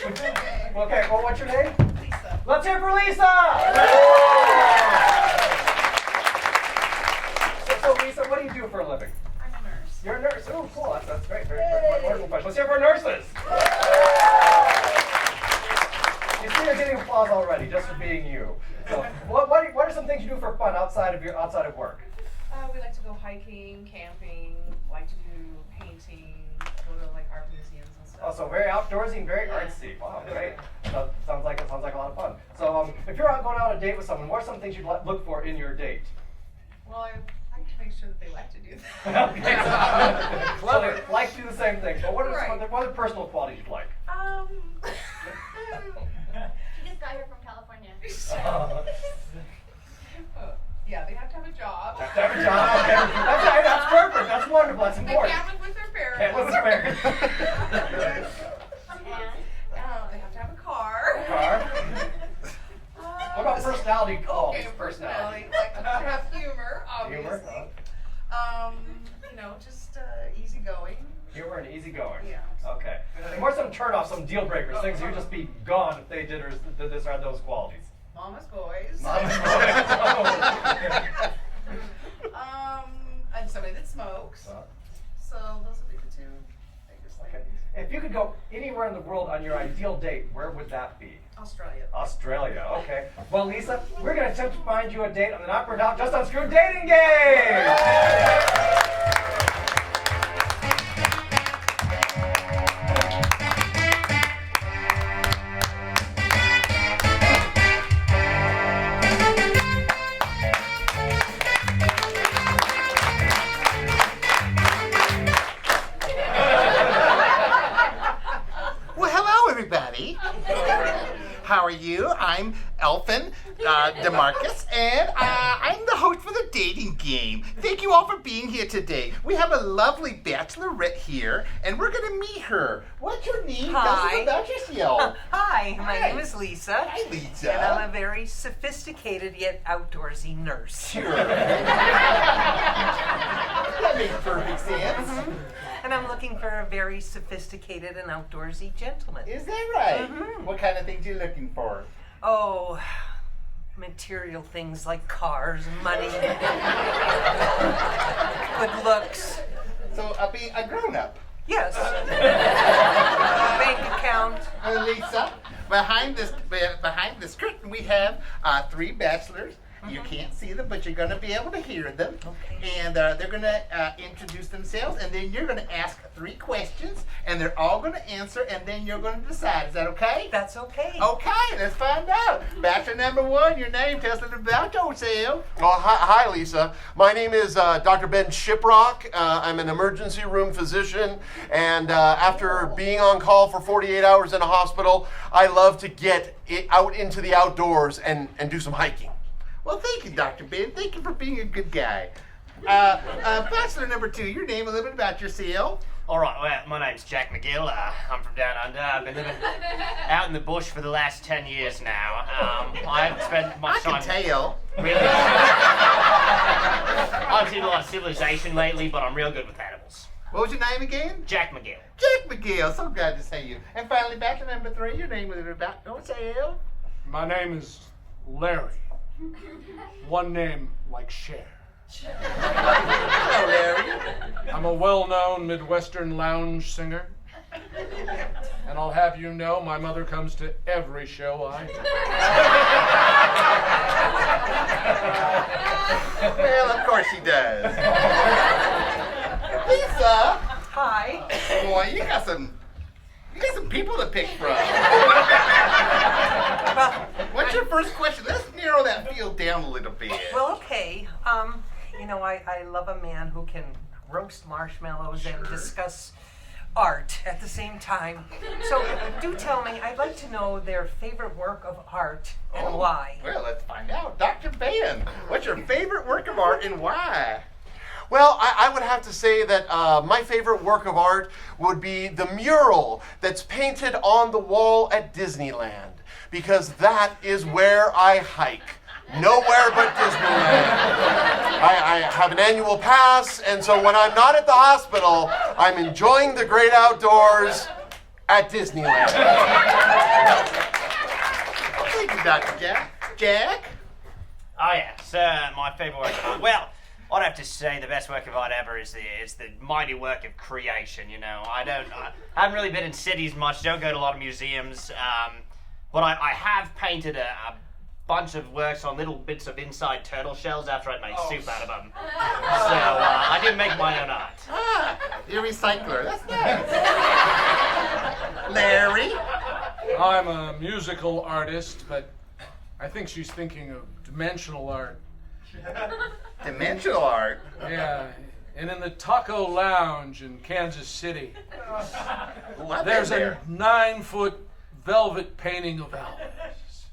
Okay, well, what's your name? Lisa. Let's hear for Lisa! So Lisa, what do you do for a living? I'm a nurse. You're a nurse. Oh, cool. That's great. Very wonderful question. Let's hear for nurses. You see, you're getting applause already just for being you. So, what are some things you do for fun outside of work? We like to go hiking, camping, like to do painting, go to like art museums and stuff. Oh, so very outdoorsy and very artsy. Wow, great. So, sounds like a lot of fun. So, if you're out going on a date with someone, what are some things you'd look for in your date? Well, I like to make sure that they like to do that. Okay. So they like to do the same thing. But what are some other personal qualities you'd like? She just got here from California. Yeah, they have to have a job. Have to have a job. Okay. That's perfect. That's wonderful. That's important. They can't live with their parents. Can't live with their parents. They have to have a car. What about personality qualities? Okay, personality. Like to have humor, obviously. Humor. Just easygoing. Humor and easygoing. Yeah. Okay. And what are some turnoffs, some deal breakers, things you'd just be gone if they did this or had those qualities? Mama's boys. Mama's boys. And somebody that smokes. So those would be the two biggest Okay. things. If you could go anywhere in the world on your ideal date, where would that be? Australia. Australia, okay. Well, Lisa, we're going to attempt to find you a date on the Not Burned Out, Just Unscrewed dating game! Well, hello, everybody. How are you? I'm Elfin DeMarcus, and I'm the host for the dating game. Thank you all for being here today. We have a lovely bachelorette here, and we're going to meet her. What's your name? Hi. Tell us about yourself. Hi, my Hi. name is Lisa. Hi, Lisa. And I'm a very sophisticated yet outdoorsy nurse. Sure. That makes perfect sense. And I'm looking for a very sophisticated and outdoorsy gentleman. Is that right? Mhm. What kind of things are you looking for? Oh, material things like cars, money, good looks. So, being a grown-up. Yes. Bank account. Lisa, behind this curtain we have 3 bachelors. You can't see them, but you're going to be able to hear them. Okay. And they're going to introduce themselves, and then you're going to ask 3 questions, and they're all going to answer, and then you're going to decide. Is that okay? That's okay. Okay, let's find out. Bachelor number 1, your name, tell us a little about yourself. Oh, hi, Lisa. My name is Dr. Ben Shiprock. I'm an emergency room physician, and after being on call for 48 hours in a hospital, I love to get out into the outdoors and do some hiking. Well, thank you, Dr. Ben. Thank you for being a good guy. Bachelor number 2, your name, a little bit about yourself. All right, well, my name's Jack McGill. I'm from down under. I've been living out in the bush for the last 10 years now. I haven't spent much time... I can tell. Really? I've seen a lot of civilization lately, but I'm real good with animals. What was your name again? Jack McGill. Jack McGill. So glad to see you. And finally, bachelor number 3, your name, a little bit about yourself. My name is Larry. One name like Cher. Hello, Larry. I'm a well-known Midwestern lounge singer. And I'll have you know, my mother comes to every show I do. Well, of course she does. Lisa. Hi. Boy, you got some people to pick from. What's your first question? Let's narrow that field down a little bit. Well, okay. I love a man who can roast marshmallows and discuss art at the same time. So do tell me, I'd like to know their favorite work of art and why. Well, let's find out. Dr. Ben, what's your favorite work of art and why? Well, I would have to say that my favorite work of art would be the mural that's painted on the wall at Disneyland, because that is where I hike. Nowhere but Disneyland. I have an annual pass, and so when I'm not at the hospital, I'm enjoying the great outdoors at Disneyland. Thank you, Dr. Jack. Jack? Oh yes, my favorite work of art. Well, I'd have to say the best work of art ever is the mighty work of creation. You know, I haven't really been in cities much. Don't go to a lot of museums. But I have painted a bunch of works on little bits of inside turtle shells after I'd made soup out of them. So I did make my own art. Ah, you're a recycler. That's nice. Larry? I'm a musical artist, but I think she's thinking of dimensional art. Dimensional art? Yeah, and in the Taco Lounge in Kansas City, What there's there? a 9-foot velvet painting of Elvis.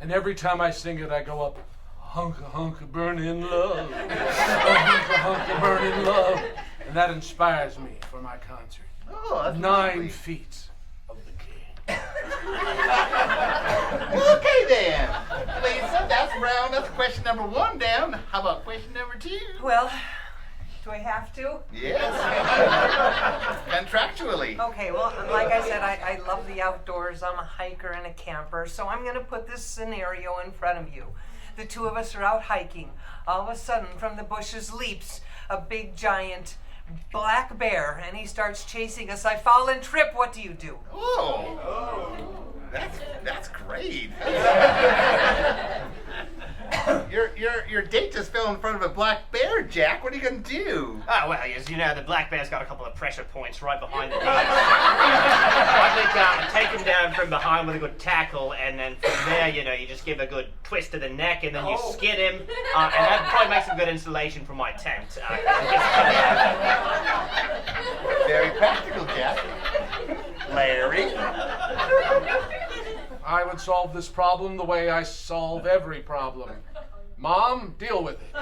And every time I sing it, I go up, hunka hunka burning love, hunka hunka burning love. And that inspires me for my concert. Oh, that's 9 lovely. feet of the king. Okay then. Lisa, that's question number 1 down. How about question number 2? Well, do I have to? Yes. Contractually. Okay, well, like I said, I love the outdoors. I'm a hiker and a camper, so I'm going to put this scenario in front of you. The two of us are out hiking. All of a sudden, from the bushes leaps a big, giant black bear, and he starts chasing us. I fall and trip. What do you do? Oh. That's great. Your date just fell in front of a black bear, Jack. What are you gonna do? Oh, well, as you know, the black bear's got a couple of pressure points right behind the ears. I think I'd take him down from behind with a good tackle, and then from there, you know, you just give a good twist to the neck, and then you skid him, and that probably makes a good installation for my tent. Very practical, Jack. Larry? I would solve this problem the way I solve every problem. Mom, deal with it.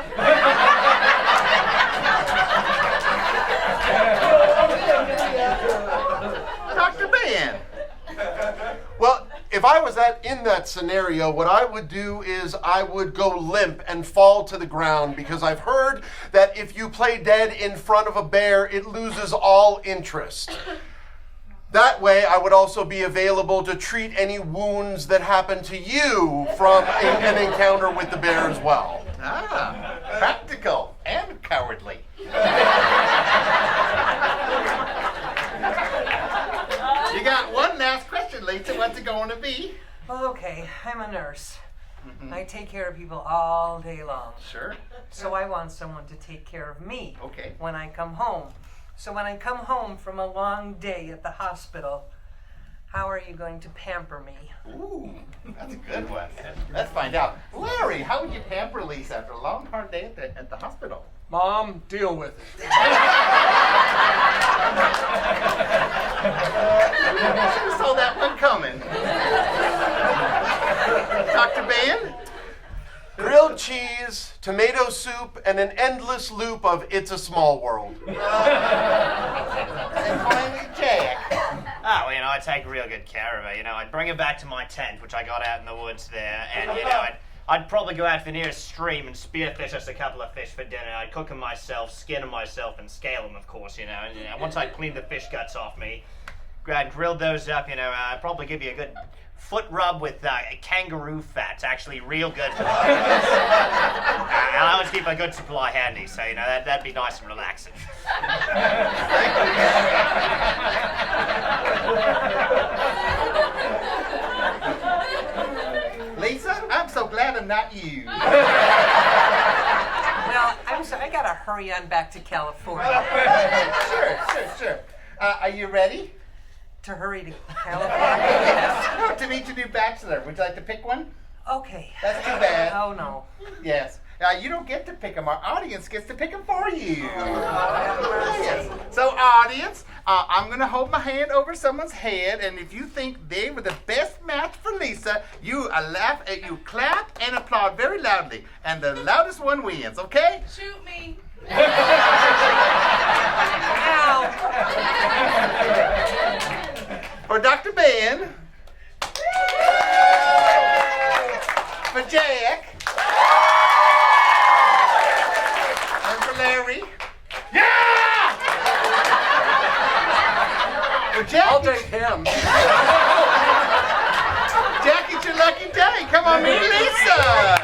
Dr. Ben? Well, if I was in that scenario, what I would do is I would go limp and fall to the ground, because I've heard that if you play dead in front of a bear, it loses all interest. That way, I would also be available to treat any wounds that happen to you from an encounter with the bear as well. Ah, practical and cowardly. You got one last question, Lisa. What's it going to be? Well, okay, I'm a nurse. I take care of people all day long. Sure. So I want someone to take care of me Okay. when I come home. So when I come home from a long day at the hospital, how are you going to pamper me? Ooh, that's a good one. Let's find out. Larry, how would you pamper Lisa after a long, hard day at the hospital? Mom, deal with it. Should have saw that one coming. Dr. Ben? Grilled cheese, tomato soup, and an endless loop of It's a Small World. And finally, Jack. Oh, well, you know, I'd take real good care of her. You know, I'd bring her back to my tent, which I got out in the woods there, and, you know, I'd probably go out to the nearest stream and spearfish us a couple of fish for dinner. I'd cook them myself, skin them myself, and scale them, of course, you know. And, once I'd cleaned the fish guts off me, I'd grilled those up, you know, I'd probably give you a good foot rub with kangaroo fat. It's actually real good for the I always keep a good supply handy, so, you know, that'd be nice and relaxing. Lisa, I'm so glad I'm not you. Well, I'm sorry, I gotta hurry on back to California. Sure. Are you ready? To hurry to California? To meet your new bachelor. Would you like to pick one? Okay. That's too bad. Oh, no. Yes. You don't get to pick them. Our audience gets to pick them for you. Yes. So, audience, I'm going to hold my hand over someone's head, and if you think they were the best match for Lisa, you clap and applaud very loudly, and the loudest one wins, okay? Shoot me. Ow. For Dr. Ben, for Jack, and for Larry. Yeah! For Jack date him. Jack, it's your lucky day. Come on, meet Lisa.